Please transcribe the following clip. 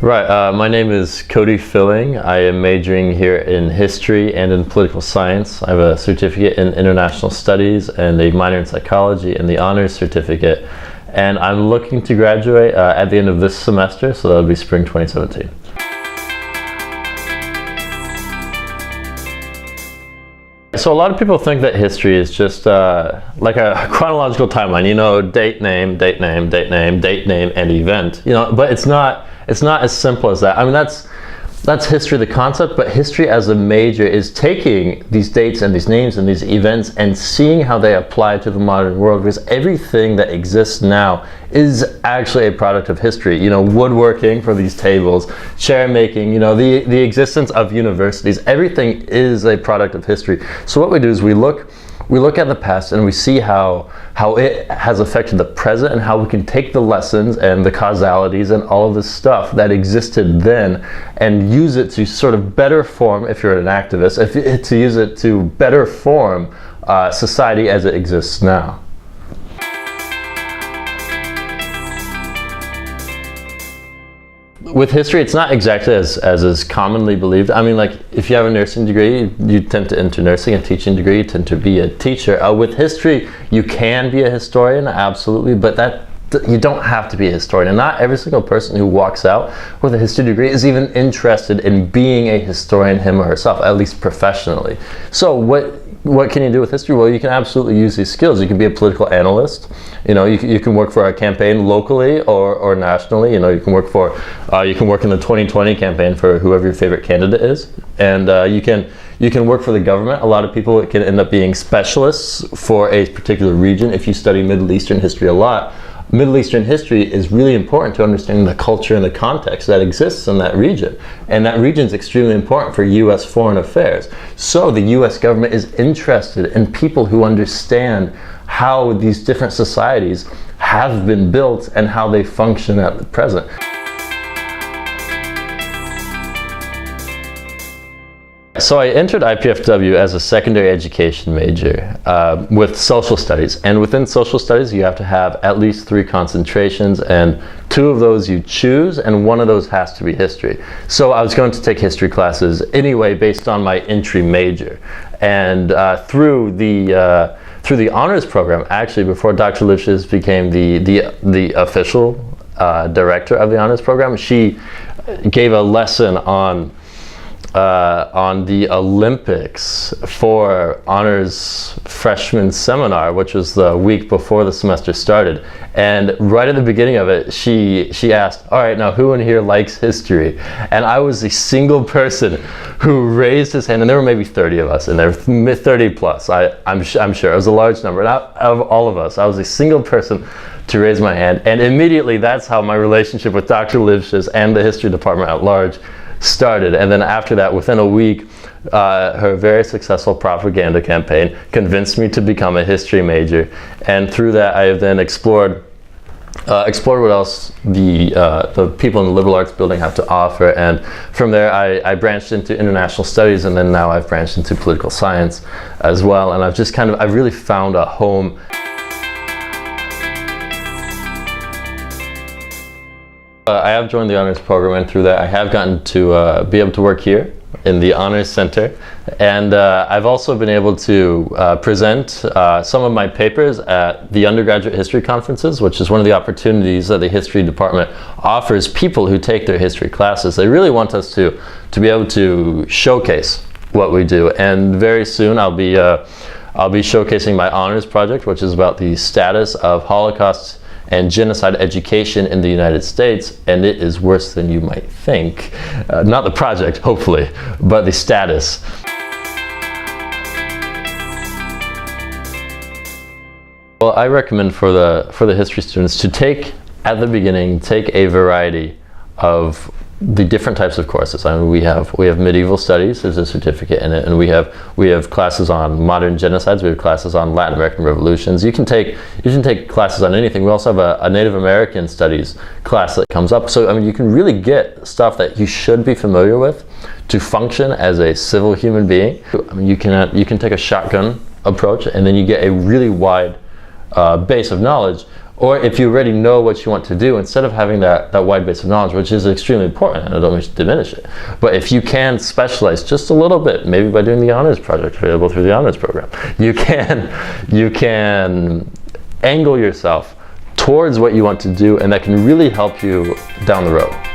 Right, my name is Cody Fuelling. I am majoring here in history and in political science. I have a certificate in international studies and a minor in psychology and the honors certificate. And I'm looking to graduate at the end of this semester, so that'll be spring 2017. So a lot of people think that history is just like a chronological timeline, you know, date, name, date, name, date, name, date, name, and event, you know, but it's not as simple as that. I mean, that's history, the concept, but history as a major is taking these dates and these names and these events and seeing how they apply to the modern world, because everything that exists now is actually a product of history. You know, woodworking for these tables, chair making, you know, the existence of universities, everything is a product of history. So what we do is we look at the past and we see how it has affected the present and how we can take the lessons and the causalities and all of this stuff that existed then and use it to sort of better form, if you're an activist, to use it to better form society as it exists now. With history, it's not exactly as is commonly believed. I mean, like, if you have a nursing degree, you tend to enter nursing. A teaching degree, you tend to be a teacher. With history, you can be a historian, absolutely, but you don't have to be a historian. And not every single person who walks out with a history degree is even interested in being a historian, him or herself, at least professionally. So what can you do with history? Well, you can absolutely use these skills. You can be a political analyst. You know, you can work for a campaign locally or nationally. You know, you can work in the 2020 campaign for whoever your favorite candidate is, and you can work for the government. A lot of people can end up being specialists for a particular region. If you study Middle Eastern history a lot, Middle Eastern history is really important to understanding the culture and the context that exists in that region. And that region is extremely important for U.S. foreign affairs. So the U.S. government is interested in people who understand how these different societies have been built and how they function at the present. So I entered IPFW as a secondary education major with social studies, and within social studies you have to have at least 3 concentrations, and 2 of those you choose and 1 of those has to be history. So I was going to take history classes anyway based on my entry major, and through the honors program, actually before Dr. Lifshitz became the official director of the honors program, she gave a lesson on the Olympics for honors freshman seminar, which was the week before the semester started. And right at the beginning of it, she asked, all right, now who in here likes history? And I was the single person who raised his hand, and there were maybe 30 of us, and there were 30 plus, I'm sure. It was a large number. And out of all of us, I was the single person to raise my hand. And immediately that's how my relationship with Dr. Lifshitz and the history department at large started. And then after that, within a week, her very successful propaganda campaign convinced me to become a history major, and through that I have then explored what else the people in the liberal arts building have to offer, and from there I branched into international studies, and then now I've branched into political science as well, and I've really found a home. I have joined the honors program, and through that I have gotten to be able to work here in the honors center, and I've also been able to present some of my papers at the undergraduate history conferences, which is one of the opportunities that the history department offers people who take their history classes. They really want us to be able to showcase what we do, and very soon I'll be showcasing my honors project, which is about the status of Holocaust and genocide education in the United States, and it is worse than you might think. Not the project, hopefully, but the status. Well, I recommend for the history students to take a variety of the different types of courses. I mean, we have medieval studies. There's a certificate in it, and we have classes on modern genocides. We have classes on Latin American revolutions. You can take classes on anything. We also have a Native American studies class that comes up. So I mean, you can really get stuff that you should be familiar with to function as a civil human being. I mean, you can take a shotgun approach, and then you get a really wide base of knowledge. Or if you already know what you want to do, instead of having that wide base of knowledge, which is extremely important, and I don't wish to diminish it, but if you can specialize just a little bit, maybe by doing the honors project available through the honors program, you can angle yourself towards what you want to do, and that can really help you down the road.